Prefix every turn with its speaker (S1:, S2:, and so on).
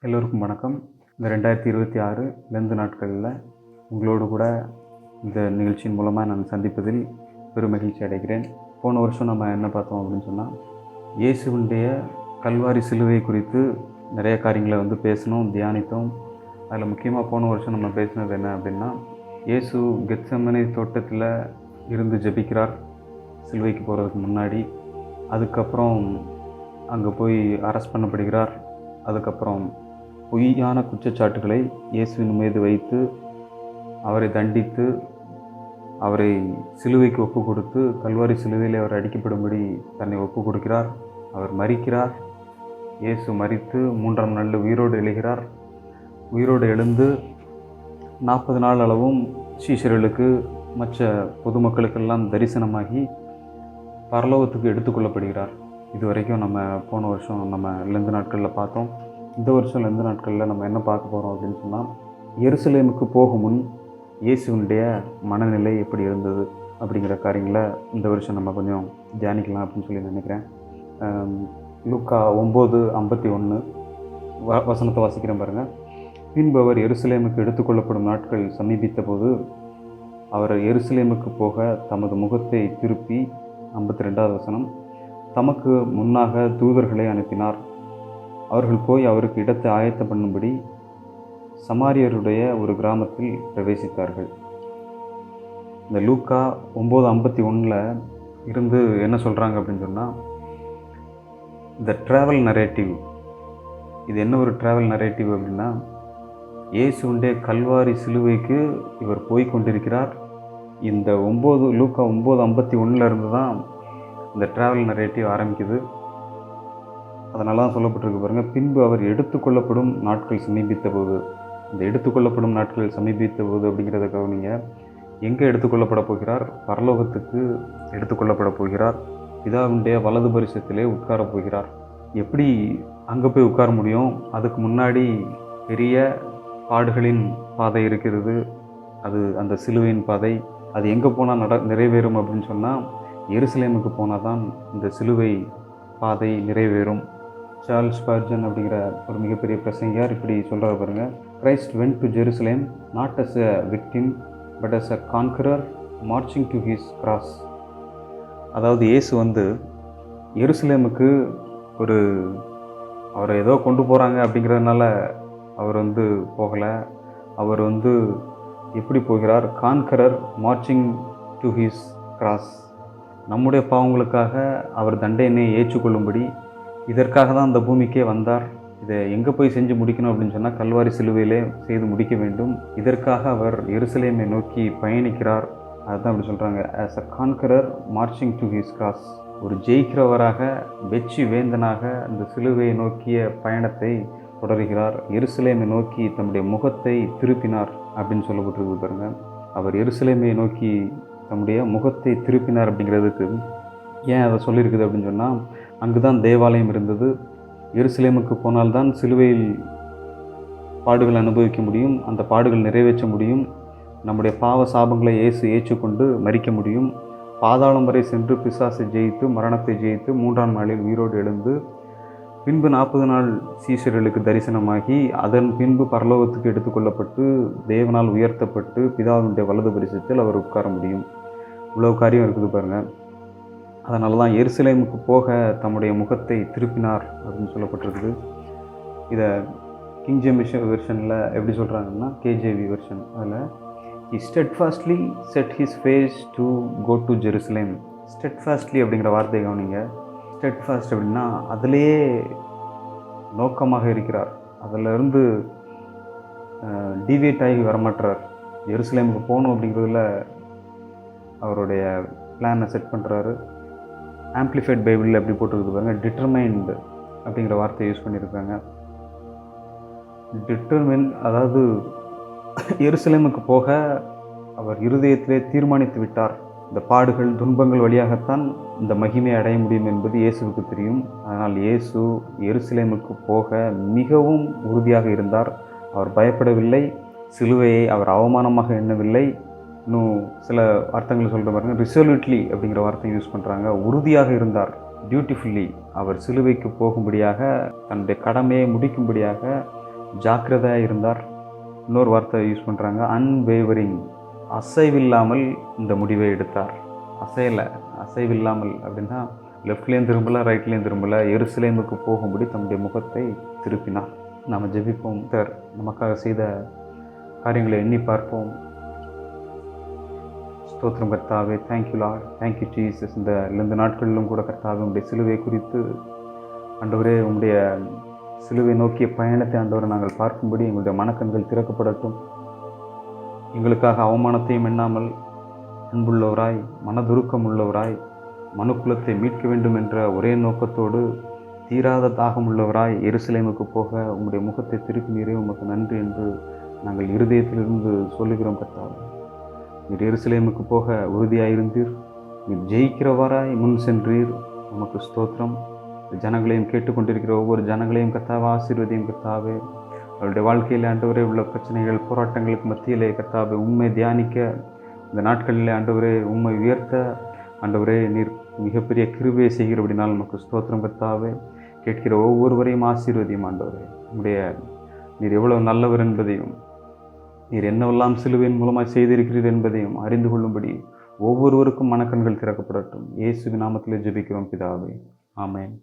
S1: எல்லோருக்கும் வணக்கம். இந்த 2026 லெந்து நாட்களில் உங்களோடு கூட இந்த நிகழ்ச்சியின் மூலமாக நான் சந்திப்பதில் பெரும் மகிழ்ச்சி அடைகிறேன். போன வருஷம் நம்ம என்ன பார்த்தோம் அப்படின்னு சொன்னால், இயேசுவினுடைய கல்வாரி சிலுவை குறித்து நிறைய காரியங்களை பேசணும், தியானித்தோம். அதில் முக்கியமாக போன வருஷம் நம்ம பேசினது என்ன அப்படின்னா, இயேசு கெத்செமனே தோட்டத்தில் இருந்து ஜெபிக்கிறார் சிலுவைக்கு போகிறதுக்கு முன்னாடி. அதுக்கப்புறம் அங்கே போய் அரெஸ்ட் பண்ணப்படுகிறார். அதுக்கப்புறம் பொய்யான குற்றச்சாட்டுகளை இயேசுவின் மீது வைத்து அவரை தண்டித்து அவரை சிலுவைக்கு ஒப்பு கொடுத்து கல்வாரி சிலுவையில் அவர் அடிக்கப்படும்படி தன்னை ஒப்பு கொடுக்கிறார். அவர் மரிக்கிறார். இயேசு மரித்து 3ஆம் நாளில் உயிரோடு எழுகிறார். உயிரோடு எழுந்து 40 நாள் அளவும் சீஷர்களுக்கு மற்ற பொதுமக்களுக்கெல்லாம் தரிசனமாகி பரலோகத்துக்கு எடுத்துக்கொள்ளப்படுகிறார். இது வரைக்கும் நம்ம போன வருஷம் நம்ம லெந்து நாட்களில் பார்த்தோம். இந்த வருஷம் லெந்து நாட்களில் நம்ம என்ன பார்க்க போகிறோம் அப்படின்னு சொன்னால், எருசலேமுக்கு போகும் முன் இயேசுவினுடைய மனநிலை எப்படி இருந்தது அப்படிங்கிற காரியங்களை இந்த வருஷம் நம்ம கொஞ்சம் தியானிக்கலாம் அப்படின்னு சொல்லி நினைக்கிறேன். லூக்கா 9:51 வசனத்தை வாசிக்கிறேன் பாருங்கள். பின்பு அவர் எருசலேமுக்கு எடுத்துக்கொள்ளப்படும் நாட்கள் சமீபித்த போது அவர் எருசலேமுக்கு போக தமது முகத்தை திருப்பி, 52வது வசனம், தமக்கு முன்னாக தூதர்களை அனுப்பினார். அவர்கள் போய் அவருக்கு இடத்தை ஆயத்தம் பண்ணும்படி சமாரியருடைய ஒரு கிராமத்தில் பிரவேசித்தார்கள். இந்த லூக்கா 9:51 இருந்து என்ன சொல்கிறாங்க அப்படின்னு சொன்னால், இந்த ட்ராவல் நரேட்டிவ், இது என்ன ஒரு ட்ராவல் நரேட்டிவ் அப்படின்னா, இயேசுவுடைய கல்வாரி சிலுவைக்கு இவர் போய் கொண்டிருக்கிறார். இந்த லூக்கா 9:51 இருந்து தான் இந்த ட்ராவல் நரேட்டிவ் ஆரம்பிக்குது. அதனால தான் சொல்லப்பட்டிருக்கு பாருங்கள். பின்பு அவர் எடுத்துக்கொள்ளப்படும் நாட்கள் சமீபித்த போது, இந்த எடுத்துக்கொள்ளப்படும் நாட்கள் சமீபித்த போது அப்படிங்கிறத கவனிங்க. எங்கே எடுத்துக்கொள்ளப்பட போகிறார்? பரலோகத்துக்கு எடுத்துக்கொள்ளப்பட போகிறார். பிதாவுடைய வலது பரிசத்திலே உட்கார போகிறார். எப்படி அங்கே போய் உட்கார முடியும்? அதுக்கு முன்னாடி பெரிய பாடுகளின் பாதை இருக்கிறது. அது அந்த சிலுவையின் பாதை. அது எங்கே போனால் நிறைவேறும் அப்படின்னு சொன்னால், எருசலேமுக்கு போனால் தான் இந்த சிலுவை பாதை நிறைவேறும். சார்ல்ஸ் ஸ்பர்ஜன் அப்படிங்கிற ஒரு மிகப்பெரிய பிரசங்கியார் இப்படி சொல்கிறார் பாருங்க. Christ went to Jerusalem not as a victim but as a conqueror marching to his cross. அதாவது இயேசு எருசலேமுக்கு அவரை ஏதோ கொண்டு போகிறாங்க அப்படிங்கிறதுனால அவர் போகலை. அவர் எப்படி போகிறார்? Conqueror marching to his cross. நம்முடைய பாவங்களுக்காக அவர் தண்டனையை ஏற்றுக்கொள்ளும்படி இதற்காக தான் அந்த பூமிக்கே வந்தார். இதை எங்கே போய் செஞ்சு முடிக்கணும் அப்படின்னு சொன்னால், கல்வாரி சிலுவையிலே செய்து முடிக்க வேண்டும். இதற்காக அவர் எருசலேமை நோக்கி பயணிக்கிறார். அதுதான் அப்படி சொல்கிறாங்க, as a conqueror marching to his cross. ஒரு ஜெயிக்கிறவராக, வெற்றி வேந்தனாக அந்த சிலுவையை நோக்கிய பயணத்தை தொடர்கிறார். எருசலேமை நோக்கி தம்முடைய முகத்தை திருப்பினார் அப்படின்னு சொல்லப்பட்டிருக்கு பாருங்க. அவர் எருசலேமை நோக்கி தம்முடைய முகத்தை திருப்பினார் அப்படிங்கிறதுக்கு ஏன் அதை சொல்லியிருக்குது அப்படின்னு சொன்னால், அங்கு தான் தேவாலயம் இருந்தது. எருசலேமுக்கு போனால்தான் சிலுவையில் பாடுகள் அனுபவிக்க முடியும், அந்த பாடுகள் நிறைவேற்ற முடியும், நம்முடைய பாவ சாபங்களை ஏற்றுக்கொண்டு மரிக்க முடியும், பாதாளம் வரை சென்று பிசாசை ஜெயித்து மரணத்தை ஜெயித்து 3ஆம் நாளில் உயிரோடு எழுந்து பின்பு 40 நாள் சீஷர்களுக்கு தரிசனமாகி அதன் பின்பு பரலோகத்துக்கு எடுத்துக்கொள்ளப்பட்டு தேவனால் உயர்த்தப்பட்டு பிதாவினுடைய வலது பரிசத்தில் அவர் உட்கார முடியும். இவ்வளோ காரியம் இருக்குது பாருங்கள். அதனால தான் எருசலேமுக்கு போக தம்முடைய முகத்தை திருப்பினார் அப்படின்னு சொல்லப்பட்டிருக்குது. இதை கிங் ஜேம்ஸ் வெர்ஷனில் எப்படி சொல்கிறாங்கன்னா, KJV வெர்ஷன், அதில் he steadfastly set his face to go to Jerusalem. steadfastly அப்படிங்கிற வார்த்தை கவனிங்க. ஸ்டெட்ஃபாஸ்ட் அப்படின்னா அதிலேயே நோக்கமாக இருக்கிறார். அதிலிருந்து டிவியேட் ஆகி வரமாட்டார். எருசலேமுக்கு போகணும் அப்படிங்கிறதுல அவருடைய பிளானை செட் பண்ணுறாரு. ஆம்ப்ளிஃபைட் பைபிளில் எப்படி போட்டுருக்குது பாருங்கள், டிட்டர்மைன்டு அப்படிங்கிற வார்த்தையை யூஸ் பண்ணியிருக்காங்க. டிட்டர்மைன், அதாவது எருசலேமுக்கு போக அவர் இருதயத்திலே தீர்மானித்து விட்டார். இந்த பாடுகள் துன்பங்கள் வழியாகத்தான் இந்த மகிமையை அடைய முடியும் என்பது இயேசுவுக்கு தெரியும். அதனால் இயேசு எருசலேமுக்கு போக மிகவும் உறுதியாக இருந்தார். அவர் பயப்படவில்லை. சிலுவையை அவர் அவமானமாக எண்ணவில்லை. இன்னும் சில அர்த்தங்கள் சொல்கிற பாருங்க, ரிசொல்யூட்லி அப்படிங்கிற வார்த்தையை யூஸ் பண்ணுறாங்க. உறுதியாக இருந்தார். டியூட்டிஃபுல்லி அவர் சிலுவைக்கு போகும்படியாக, தன்னுடைய கடமையை முடிக்கும்படியாக ஜாக்கிரதையாக இருந்தார். இன்னொரு வார்த்தை யூஸ் பண்ணுறாங்க, அன்வேவரிங், அசைவில்லாமல் இந்த முடிவை எடுத்தார். அசைவில்லாமல் அப்படின்னா லெஃப்ட்லேயும் திரும்பலை, ரைட்லேயும் திரும்பலை, எருசலேமுக்கு போகும்படி தம்முடைய முகத்தை திருப்பினார். நாம் ஜெபிப்போம். நமக்காக செய்த காரியங்களை எண்ணி பார்ப்போம். ஸ்தோத்திரம் கர்த்தாவே, தேங்க்யூ லார்ட், தேங்க்யூ ஜீசஸ். இந்த நாட்களிலும் கூட கர்த்தாவே உங்களுடைய சிலுவை குறித்து ஆண்டவரே, உங்களுடைய சிலுவை நோக்கிய பயணத்தை ஆண்டவரை நாங்கள் பார்க்கும்படி எங்களுடைய மனக்கண்கள் திறக்கப்படட்டும். எங்களுக்காக அவமானத்தையும் எண்ணாமல் அன்புள்ளவராய், மனதுருக்கம் உள்ளவராய், மனுக்குலத்தை மீட்க வேண்டும் என்ற ஒரே நோக்கத்தோடு தீராத தாகம் உள்ளவராய் எருசலேமுக்கு போக உங்களுடைய முகத்தை திருப்பினீரே, உமக்கு நன்றி என்று நாங்கள் இருதயத்திலிருந்து சொல்லுகிறோம் கர்த்தாவே. நீர் எருசலேமுக்கு போக உறுதியாயிருந்தீர், நீர் ஜெயிக்கிறவராய் முன் சென்றீர். உமக்கு ஸ்தோத்திரம். ஜனங்களையும் கேட்டுக்கொண்டிருக்கிற ஒவ்வொரு ஜனங்களையும் கர்த்தாவே ஆசீர்வதியும் கர்த்தாவே. அவருடைய வாழ்க்கையில் ஆண்டவரே உள்ள பிரச்சனைகள், போராட்டங்களுக்கு மத்தியிலே கர்த்தாவே உண்மை தியானிக்க இந்த நாட்களில் ஆண்டவரே உண்மை உயர்த்த ஆண்டவரே நீர் மிகப்பெரிய கிருபையை செய்கிறபடினால் நமக்கு ஸ்தோத்திரம் கர்த்தாவே. கேட்கிற ஒவ்வொருவரையும் ஆசீர்வதியும் ஆண்டவரே. நீர் எவ்வளவு நல்லவர் என்பதையும், நீர் என்னவெல்லாம் சிலுவையின் மூலமாக செய்திருக்கிறீர் என்பதையும் அறிந்து கொள்ளும்படி ஒவ்வொருவருக்கும் மனக்கண்கள் திறக்கப்படட்டும். இயேசுவின் நாமத்திலே ஜெபிக்கிறோம் பிதாவே. ஆமென்.